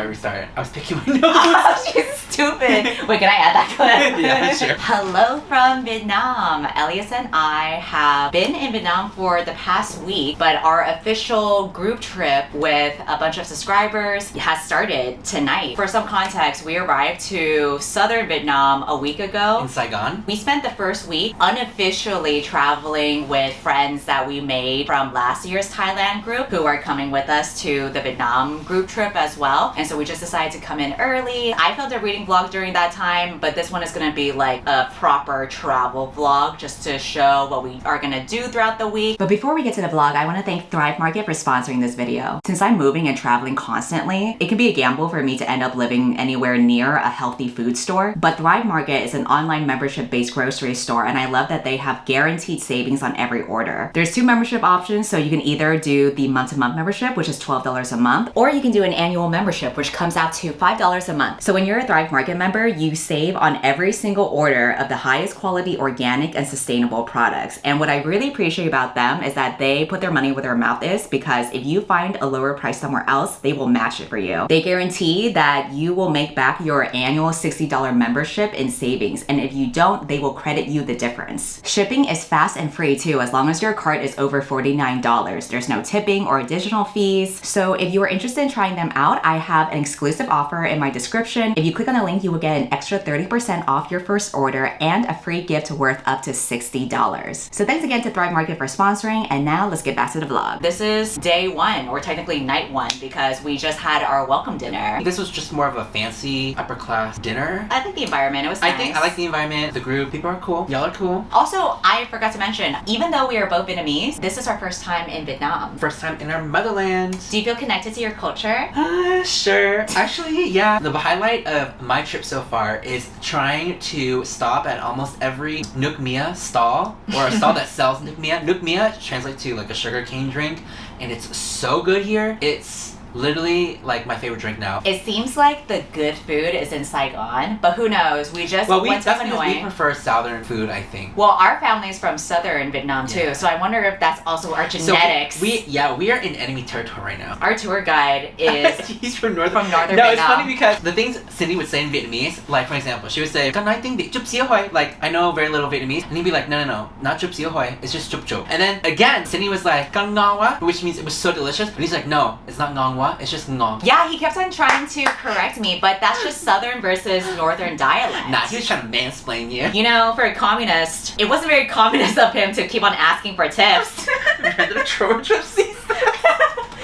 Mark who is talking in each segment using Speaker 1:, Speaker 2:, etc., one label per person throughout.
Speaker 1: restart. I was picking my nose.
Speaker 2: Oh, she's stupid. Wait, can I add that clip?
Speaker 1: Yeah, sure.
Speaker 2: Hello from Vietnam. Elias and I have been in Vietnam for the past week, but our official group trip with a bunch of subscribers has started tonight. For some context, we arrived to southern Vietnam a week ago.
Speaker 1: In Saigon.
Speaker 2: We spent the first week unofficially traveling with friends that we made from last year's Thailand group who are coming with us to the Vietnam group trip as well. And so we just decided to come in early. I filmed a reading vlog during that time, but this one is gonna be like a proper travel vlog just to show what we are gonna do throughout the week. But before we get to the vlog, I wanna thank Thrive Market for sponsoring this video. Since I'm moving and traveling constantly, it can be a gamble for me to end up living anywhere near a healthy food store. But Thrive Market is an online membership-based grocery store, and I love that they have guaranteed savings on every order. There's two membership options, so you can either do the month-to-month membership, which is $12 a month, or you can do an annual membership, which comes out to $5 a month. So when you're a Thrive Market member, you save on every single order of the highest quality organic and sustainable products. And what I really appreciate about them is that they put their money where their mouth is, because if you find a lower price somewhere else, they will match it for you. They guarantee that you will make back your annual $60 membership in savings, and if you don't, they will credit you the difference. Shipping is fast and free too, as long as your cart is over $49. There's no tipping or additional fees. So if you are interested in trying them out, I have an exclusive offer in my description. If you click on the link, you will get an extra 30% off your first order and a free gift worth up to $60. So thanks again to Thrive Market for sponsoring, and now let's get back to the vlog. This is day one, or technically night one, because we just had our welcome dinner.
Speaker 1: This was just more of a fancy upper class dinner.
Speaker 2: I think the environment, it was nice.
Speaker 1: I like the environment, the group, people are cool. Y'all are cool.
Speaker 2: Also, I forgot to mention, even though we are both Vietnamese, this is our first time in Vietnam.
Speaker 1: First time in our motherland.
Speaker 2: Do you feel connected to your culture?
Speaker 1: Sure. Actually, yeah. The highlight of my trip so far is trying to stop at almost every Nuoc Mia stall, or a stall that sells Nuoc Mia. Nuoc Mia translates to like a sugarcane drink, and it's so good here. It's literally like my favorite drink now.
Speaker 2: It seems like the good food is in Saigon, but who knows? We just
Speaker 1: well,
Speaker 2: went to
Speaker 1: that's because
Speaker 2: Hanoi.
Speaker 1: we prefer southern food, I think.
Speaker 2: Well, our family's from southern Vietnam too,
Speaker 1: Yeah.
Speaker 2: so I wonder if that's also our genetics.
Speaker 1: So we are in enemy territory right now.
Speaker 2: Our tour guide is
Speaker 1: He's from northern
Speaker 2: northern
Speaker 1: No,
Speaker 2: Vietnam.
Speaker 1: it's funny because the things Cindy would say in Vietnamese, like for example, she would say, "Can I think chup xíu hoi?" Like I know very little Vietnamese, and he'd be like, "No, not chup xíu hoi. It's just chup chup." And then again, Cindy was like, "Kan ngon wa," which means it was so delicious, and he's like, "No, it's not ngon wa. It's just ngong."
Speaker 2: Yeah, he kept on trying to correct me, but that's just southern versus northern dialect.
Speaker 1: Nah, he was trying to mansplain you.
Speaker 2: You know, for a communist, it wasn't very communist of him to keep on asking for tips.
Speaker 1: Random gypsies.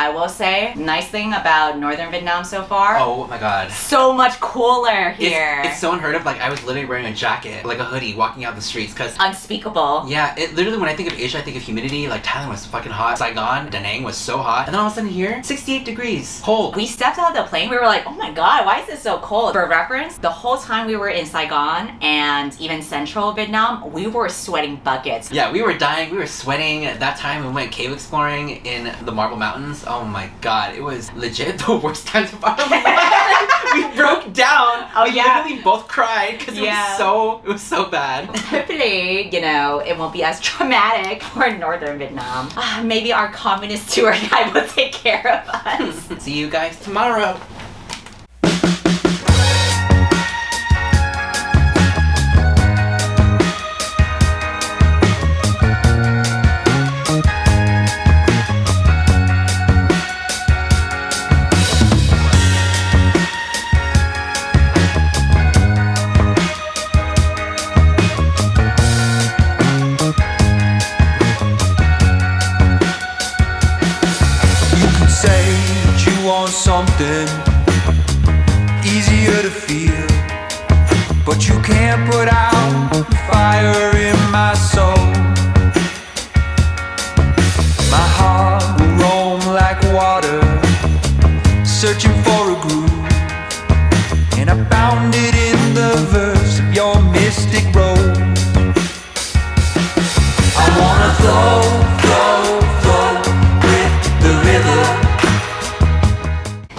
Speaker 2: I will say, nice thing about northern Vietnam so far.
Speaker 1: Oh my god.
Speaker 2: So much cooler here.
Speaker 1: It's so unheard of. Like I was literally wearing a jacket, like a hoodie, walking out the streets, cause
Speaker 2: unspeakable.
Speaker 1: yeah, it literally when I think of Asia, I think of humidity. Like Thailand was fucking hot. Saigon, Da Nang was so hot, and then all of a sudden here, 68 degrees, cold.
Speaker 2: We stepped out of the plane, we were like, oh my god, why is it so cold? For reference, the whole time we were in Saigon and even central Vietnam, we were sweating buckets.
Speaker 1: Yeah, we were dying, we were sweating. At that time, we went cave exploring in the Marble Mountains. Oh my god, it was legit the worst times of our life. We broke down.
Speaker 2: Oh,
Speaker 1: we
Speaker 2: yeah.
Speaker 1: literally both cried because it was so bad.
Speaker 2: Hopefully, you know, it won't be as traumatic for northern Vietnam. Maybe our communist tour guide will take care of us.
Speaker 1: See you guys tomorrow.
Speaker 3: Something easier to feel, but you can't put out the fire in my soul. My heart will roam like water, searching for a groove, and I found it in the verse of your mystic rose. I wanna flow with the river.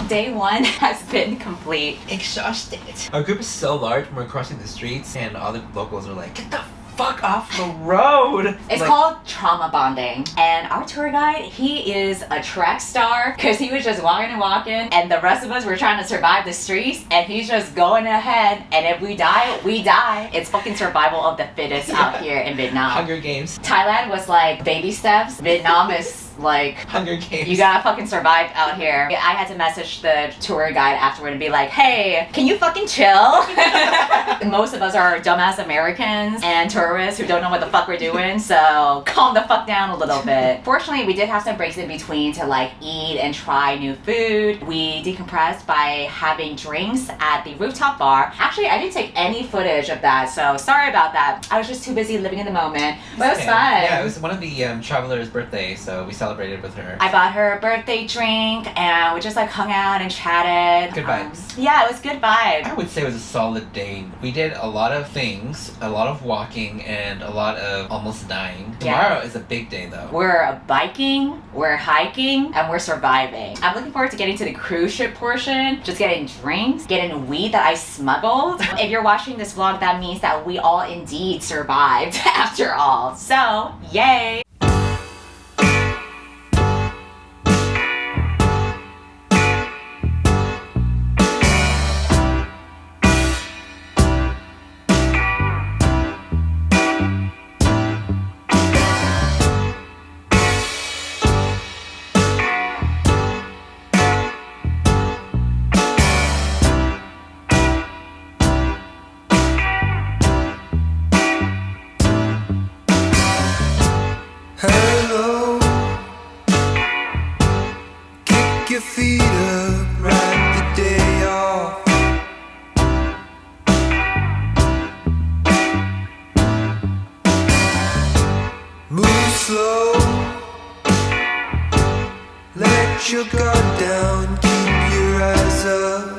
Speaker 2: Day one has been complete.
Speaker 1: Exhausted. Our group is so large when we're crossing the streets, and all the locals are like, "Get the fuck off the road.
Speaker 2: It's called trauma bonding. And our tour guide, he is a track star because he was just walking and the rest of us were trying to survive the streets and he's just going ahead, and if we die, we die. It's fucking survival of the fittest out here in Vietnam.
Speaker 1: Hunger Games.
Speaker 2: Thailand was like baby steps. Vietnam is like
Speaker 1: Hunger Games.
Speaker 2: You gotta fucking survive out here. I had to message the tour guide afterward and be like, hey, can you fucking chill? Most of us are dumbass Americans and tourists who don't know what the fuck we're doing, so calm the fuck down a little bit. Fortunately, we did have some breaks in between to like eat and try new food. We decompressed by having drinks at the rooftop bar. Actually, I didn't take any footage of that, so sorry about that. I was just too busy living in the moment, but it was fun.
Speaker 1: Yeah, it was one of the travelers' birthdays, so we celebrated with her.
Speaker 2: I bought her a birthday drink and we just like hung out and chatted.
Speaker 1: Good vibes.
Speaker 2: Yeah, it was good vibe.
Speaker 1: I would say it was a solid day. We did a lot of things, a lot of walking, and a lot of almost dying. Tomorrow is a big day though.
Speaker 2: We're biking, we're hiking, and we're surviving. I'm looking forward to getting to the cruise ship portion, just getting drinks, getting weed that I smuggled. If you're watching this vlog, that means that we all indeed survived after all. So, yay!
Speaker 3: Hello, kick your feet up, write the day off. Move slow, let your guard down, keep your eyes up.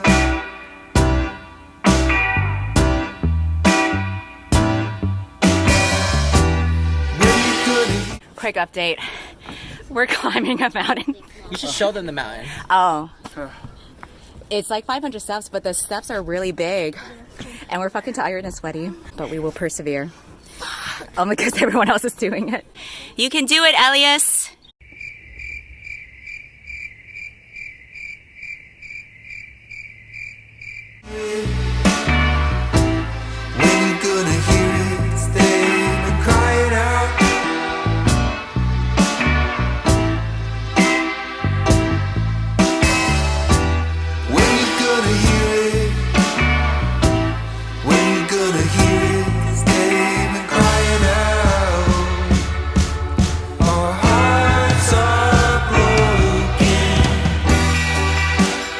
Speaker 2: Quick update. We're climbing a mountain.
Speaker 1: You should show them the mountain.
Speaker 2: Oh. It's like 500 steps, but the steps are really big. And we're fucking tired and sweaty, but we will persevere. Only because everyone else is doing it. You can do it, Elias.
Speaker 3: When you gonna hear it, stay and cry it out. When you gonna hear it, when you gonna hear it, stay and cry it out. Our hearts are broken.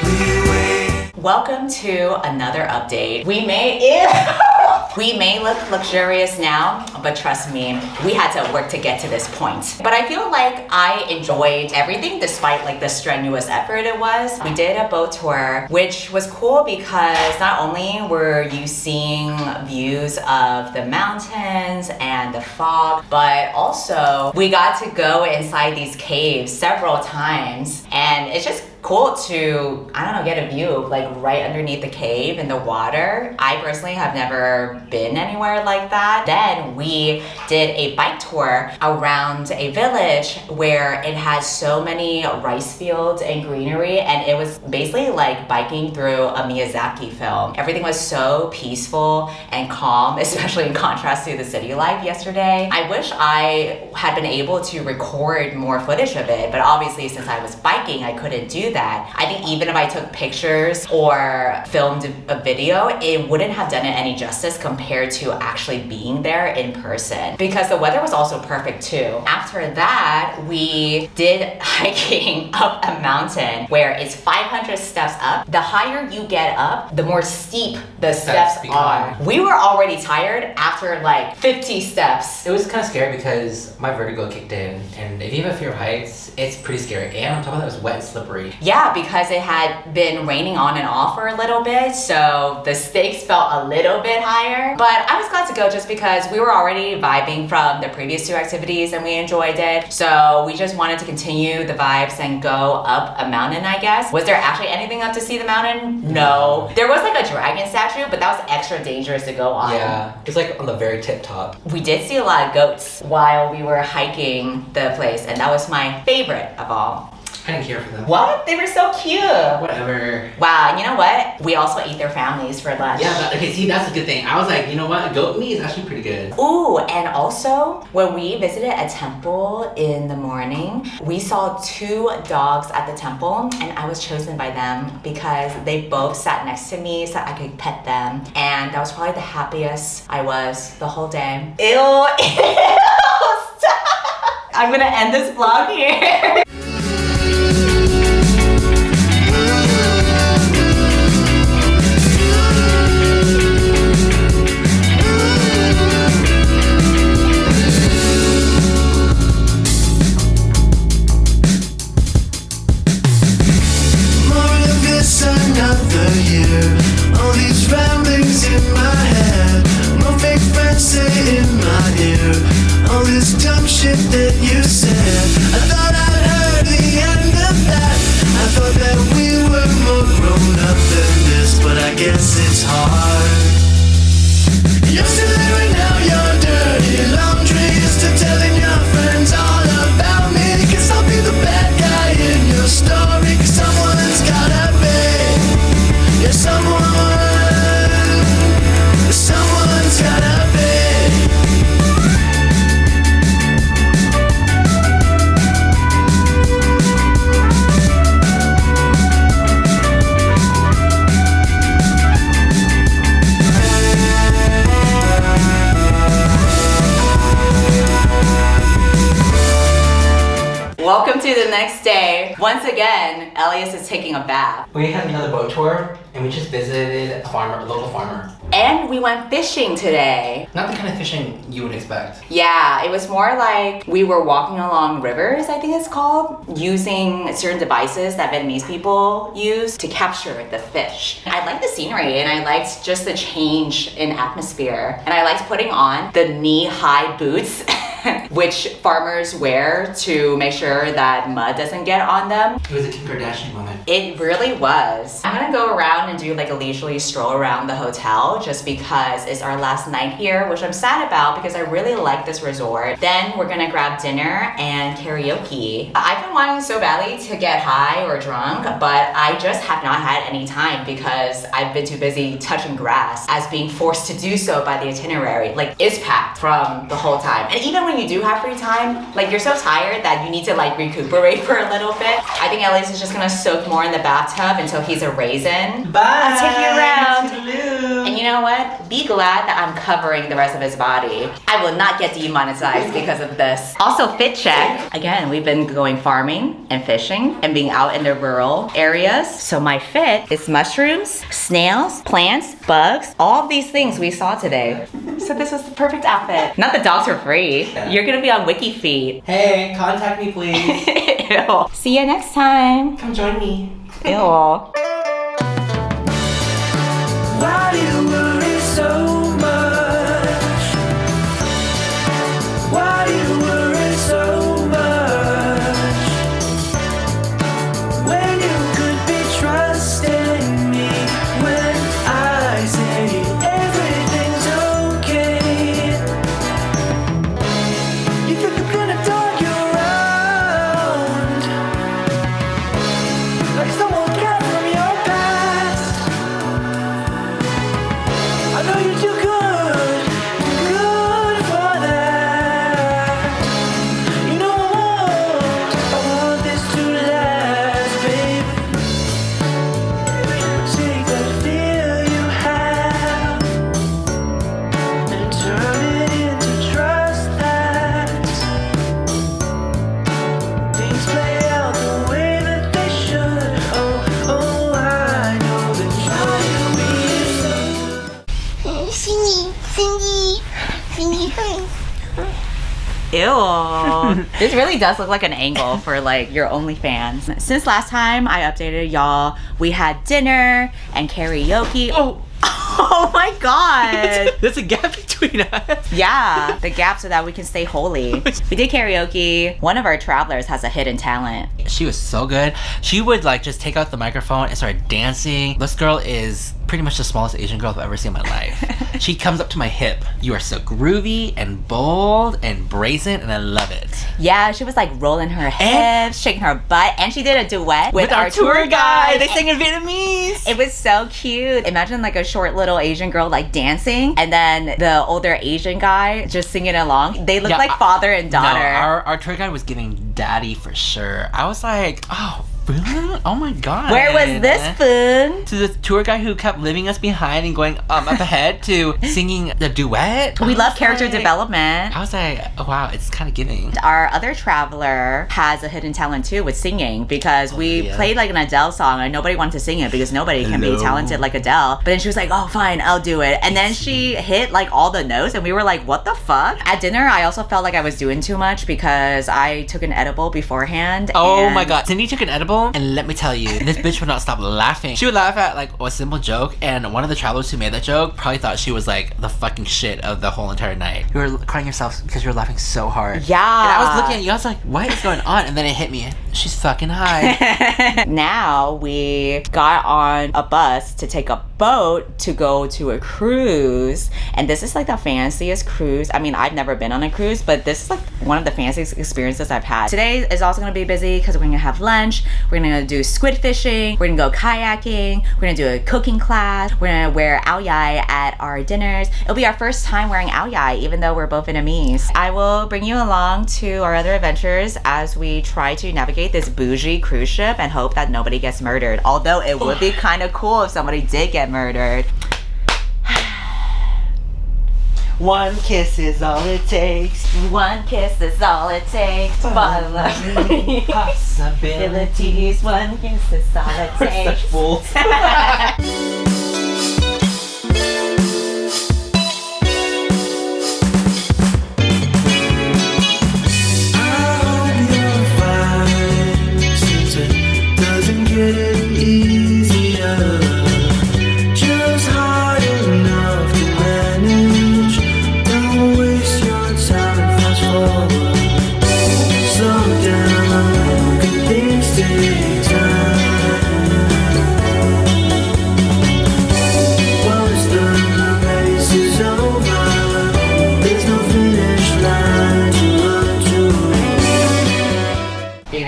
Speaker 3: We wait.
Speaker 2: Welcome to another update. We may look luxurious now, but trust me, we had to work to get to this point. But I feel like I enjoyed everything despite like the strenuous effort it was. We did a boat tour, which was cool because not only were you seeing views of the mountains and the fog, but also we got to go inside these caves several times, and it's just cool to, I don't know, get a view like right underneath the cave in the water. I personally have never been anywhere like that. Then we did a bike tour around a village where it has so many rice fields and greenery, and it was basically like biking through a Miyazaki film. Everything was so peaceful and calm, especially in contrast to the city life yesterday. I wish I had been able to record more footage of it, but obviously since I was biking, I couldn't do that. I think even if I took pictures or filmed a video, it wouldn't have done it any justice compared to actually being there in person, because the weather was also perfect too. After that, we did hiking up a mountain where it's 500 steps up. The higher you get up, the more steep the steps are. We were already tired after like 50 steps.
Speaker 1: It was kind of scary because my vertigo kicked in, and if you have a fear of heights, it's pretty scary. And on top of that, it was wet and slippery.
Speaker 2: Yeah, because it had been raining on and off for a little bit, so the stakes felt a little bit higher. But I was glad to go just because we were already vibing from the previous 2 activities and we enjoyed it. So we just wanted to continue the vibes and go up a mountain, I guess. Was there actually anything up to see the mountain? No. There was like a dragon statue, but that was extra dangerous to go on.
Speaker 1: Yeah, it's like on the very tip top.
Speaker 2: We did see a lot of goats while we were hiking the place, and that was my favorite of all.
Speaker 1: I didn't care for them.
Speaker 2: What? They were so cute.
Speaker 1: Whatever.
Speaker 2: Wow, and you know what? We also ate their families for lunch.
Speaker 1: Yeah, but, okay, see, that's a good thing. I was like, you know what? Goat meat is actually pretty good.
Speaker 2: Ooh, and also, when we visited a temple in the morning, we saw 2 dogs at the temple, and I was chosen by them because they both sat next to me so I could pet them. And that was probably the happiest I was the whole day. Ew, ew, stop. I'm gonna end this vlog here.
Speaker 3: Another year, all these ramblings in my head, no fake friends say in my ear, all this dumb shit that you said. I thought I'd heard the end of that. I thought that we were more grown up than this, but I guess it's hard. You're still airing out your dirty laundry, still telling your friends all about me. Guess I'll be the bad guy in your story, 'cause someone's gotta be. Yeah, someone's gotta be.
Speaker 2: Welcome to the next day. Once again, Elias is taking a bath.
Speaker 1: We had another boat tour, and we just visited a local farmer.
Speaker 2: And we went fishing today.
Speaker 1: Not the kind of fishing you would expect.
Speaker 2: Yeah, it was more like we were walking along rivers, I think it's called, using certain devices that Vietnamese people use to capture the fish. I liked the scenery and I liked just the change in atmosphere. And I liked putting on the knee-high boots which farmers wear to make sure that mud doesn't get on them.
Speaker 1: It was a Kim Kardashian moment.
Speaker 2: It really was. I'm gonna go around and do like a leisurely stroll around the hotel just because it's our last night here, which I'm sad about because I really like this resort. Then we're gonna grab dinner and karaoke. I've been wanting so badly to get high or drunk, but I just have not had any time because I've been too busy touching grass as being forced to do so by the itinerary. Like, it's packed from the whole time. And even when you do have free time, like, you're so tired that you need to like recuperate for a little bit. I think Elias is just gonna soak more in the bathtub until he's a raisin.
Speaker 1: Bye!
Speaker 2: I'll take you around.
Speaker 1: Toodaloo.
Speaker 2: And you know what? Be glad that I'm covering the rest of his body. I will not get demonetized because of this. Also, fit check. Again, we've been going farming and fishing and being out in the rural areas. So my fit is mushrooms, snails, plants, bugs, all of these things we saw today. So this was the perfect outfit. Not the dogs for free.
Speaker 1: Yeah.
Speaker 2: You're gonna be on Wiki Feet.
Speaker 1: Hey, contact me please.
Speaker 2: Ew. See you next time.
Speaker 1: Come join me.
Speaker 2: Ew.
Speaker 3: Why do you worry so much? Why do you worry so much? When you could be trusting me when I say everything's okay. You think I'm gonna dog you around like someone cat from your past? I know you're too good for that. You know I want this to last, babe. Take that fear you have and turn it into trust that things play out the way that they should. Oh, I know that you'll be.
Speaker 4: Cindy, Cindy, Cindy,
Speaker 2: Ew. This really does look like an angle for like your OnlyFans. Since last time I updated y'all, we had dinner and karaoke. Oh my god.
Speaker 1: There's a gap between us.
Speaker 2: Yeah, the gap so that we can stay holy. We did karaoke. One of our travelers has a hidden talent.
Speaker 1: She was so good. She would like just take out the microphone and start dancing. This girl is pretty much the smallest Asian girl I've ever seen in my life. She comes up to my hip. You are so groovy and bold and brazen, and I love it.
Speaker 2: Yeah, she was like rolling her hips, shaking her butt, and she did a duet with our tour guide.
Speaker 1: They sang in Vietnamese.
Speaker 2: It was so cute. Imagine like a short little Asian girl like dancing, and then the older Asian guy just singing along. They looked like father and daughter.
Speaker 1: No, our tour guide was giving daddy for sure. I was like, oh, Foon? Oh my god.
Speaker 2: Where was this Foon?
Speaker 1: To the tour guide who kept leaving us behind and going up ahead to singing the duet.
Speaker 2: We love character development.
Speaker 1: I was like, oh wow, it's kind of giving.
Speaker 2: Our other traveler has a hidden talent too with singing, because we played like an Adele song and nobody wanted to sing it because nobody can be talented like Adele. But then she was like, oh fine, I'll do it. And then she hit like all the notes and we were like, what the fuck? At dinner, I also felt like I was doing too much because I took an edible beforehand.
Speaker 1: Oh my god. Cindy took an edible, and let me tell you, this bitch would not stop laughing. She would laugh at like a simple joke, and one of the travelers who made that joke probably thought she was like the fucking shit of the whole entire night. You were crying yourself because you were laughing so hard.
Speaker 2: Yeah.
Speaker 1: And I was looking at you, I was like, what is going on? And then it hit me. She's fucking high.
Speaker 2: Now we got on a bus to take a boat to go to a cruise, and this is like the fanciest cruise. I mean, I've never been on a cruise, but this is like one of the fanciest experiences I've had. Today is also gonna be busy because we're gonna have lunch, we're gonna do squid fishing, we're gonna go kayaking, we're gonna do a cooking class, we're gonna wear ao dai at our dinners. It'll be our first time wearing ao dai, even though we're both Vietnamese. I will bring you along to our other adventures as we try to navigate this bougie cruise ship and hope that nobody gets murdered. Although it would be kind of cool if somebody did get murdered.
Speaker 1: One kiss is all it takes.
Speaker 2: One kiss is all it takes. Possibilities. One kiss is all it takes.
Speaker 1: Such fools.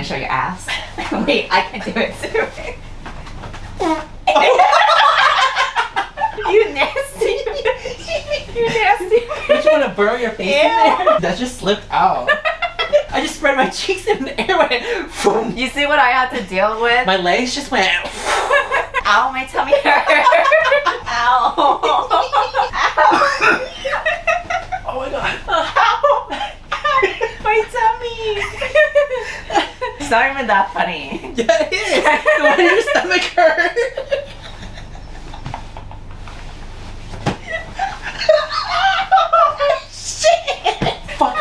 Speaker 2: Show your ass. Wait, I can do it too. You nasty. You nasty.
Speaker 1: Don't you want to burrow your face in there? That just slipped out. I just spread my cheeks in the air. Went, boom.
Speaker 2: You see what I had to deal with?
Speaker 1: My legs just went.
Speaker 2: Ow, my tummy hurt. Ow. Ow.
Speaker 1: Oh my god.
Speaker 2: Ow. My tummy. It's not even that funny.
Speaker 1: Yeah, it is. Why did your stomach hurt? Shit! Fuck.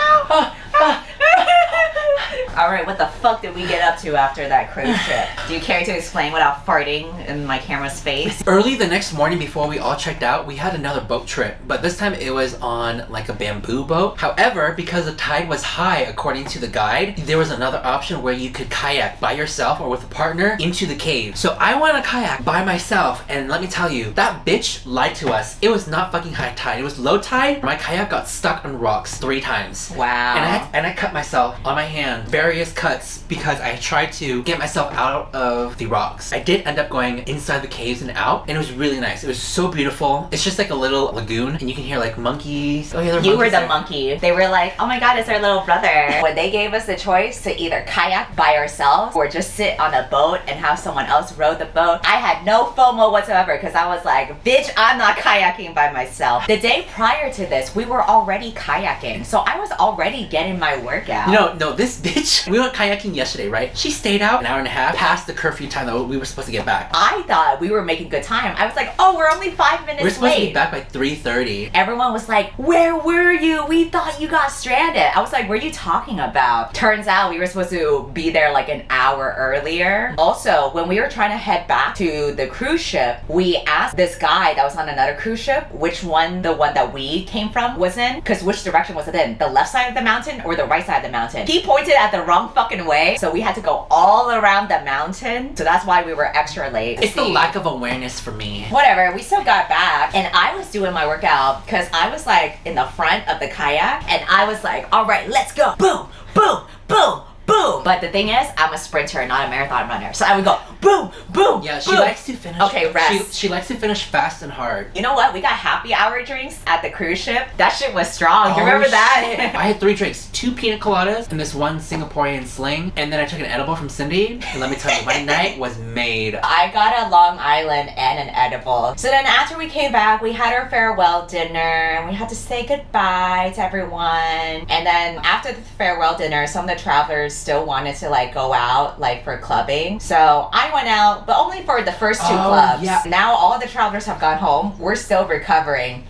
Speaker 2: Alright, what the fuck did we get up to after that cruise trip? Do you care to explain without farting in my camera's face?
Speaker 1: Early the next morning before we all checked out, we had another boat trip, but this time it was on like a bamboo boat. However, because the tide was high according to the guide, there was another option where you could kayak by yourself or with a partner into the cave. So I went on a kayak by myself, and let me tell you, that bitch lied to us. It was not fucking high tide, it was low tide. My kayak got stuck on rocks 3 times.
Speaker 2: Wow.
Speaker 1: And I cut myself on my hand, various cuts, because I tried to get myself out of the rocks. I did end up going inside the caves and out, and it was really nice. It was so beautiful. It's just like a little lagoon, and you can hear like monkeys. Oh yeah,
Speaker 2: you were the monkey. They were like, oh my god, it's our little brother. When they gave us the choice to either kayak by ourselves or just sit on a boat and have someone else row the boat, I had no FOMO whatsoever because I was like, bitch, I'm not kayaking by myself. The day prior to this, we were already kayaking, so I was already getting my workout.
Speaker 1: No, this bitch, we went kayaking yesterday, right? She stayed out an hour and a half past the curfew time that we were supposed to get back.
Speaker 2: I thought we were making good time. I was like, oh, we're only 5 minutes late.
Speaker 1: We're supposed to be back by 3:30.
Speaker 2: Everyone was like, where were you? We thought you got stranded. I was like, what are you talking about? Turns out we were supposed to be there like an hour earlier. Also, when we were trying to head back to the cruise ship, we asked this guy that was on another cruise ship which one the one that we came from was in, because which direction was it in? The left side of the mountain or the right side of the mountain? He pointed at the wrong fucking way, so we had to go all around the mountain. So that's why we were extra late.
Speaker 1: It's the lack of awareness for me.
Speaker 2: Whatever, we still got back, and I was doing my workout because I was like in the front of the kayak, and I was like, all right, let's go. Boom, boom, boom, boom. But the thing is, I'm a sprinter, not a marathon runner. So I would go boom, boom,
Speaker 1: Yeah, she
Speaker 2: boom.
Speaker 1: likes to finish.
Speaker 2: Okay, rest.
Speaker 1: She likes to finish fast and hard.
Speaker 2: You know what? We got happy hour drinks at the cruise ship. That shit was strong. You remember that?
Speaker 1: Shit. I had 3 drinks, 2 pina coladas and this one Singaporean sling, and then I took an edible from Cindy. And let me tell you, my night was made.
Speaker 2: I got a Long Island and an edible. So then after we came back, we had our farewell dinner and we had to say goodbye to everyone. And then after the farewell dinner, some of the travelers still wanted to like go out like for clubbing. So I went out, but only for the first 2 clubs.
Speaker 1: Yeah.
Speaker 2: Now all the travelers have gone home. We're still recovering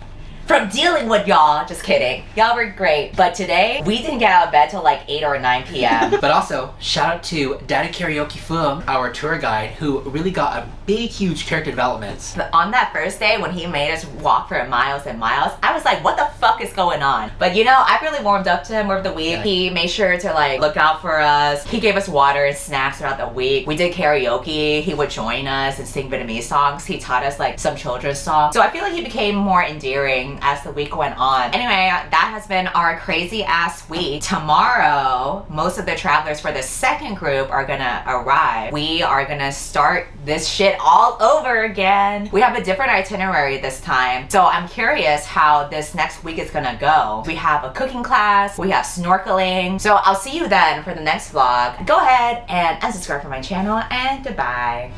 Speaker 2: from dealing with y'all. Just kidding. Y'all were great. But today, we didn't get out of bed till like 8 or 9 p.m.
Speaker 1: But also, shout out to Daddy Karaoke Fum, our tour guide, who really got a big, huge character development.
Speaker 2: But on that first day, when he made us walk for miles and miles, I was like, what the fuck is going on? But you know, I really warmed up to him over the week. Yeah. He made sure to like look out for us. He gave us water and snacks throughout the week. We did karaoke. He would join us and sing Vietnamese songs. He taught us like some children's songs. So I feel like he became more endearing as the week went on. Anyway, that has been our crazy ass week. Tomorrow, most of the travelers for the second group are gonna arrive. We are gonna start this shit all over again. We have a different itinerary this time. So I'm curious how this next week is gonna go. We have a cooking class, we have snorkeling. So I'll see you then for the next vlog. Go ahead and unsubscribe from my channel, and goodbye.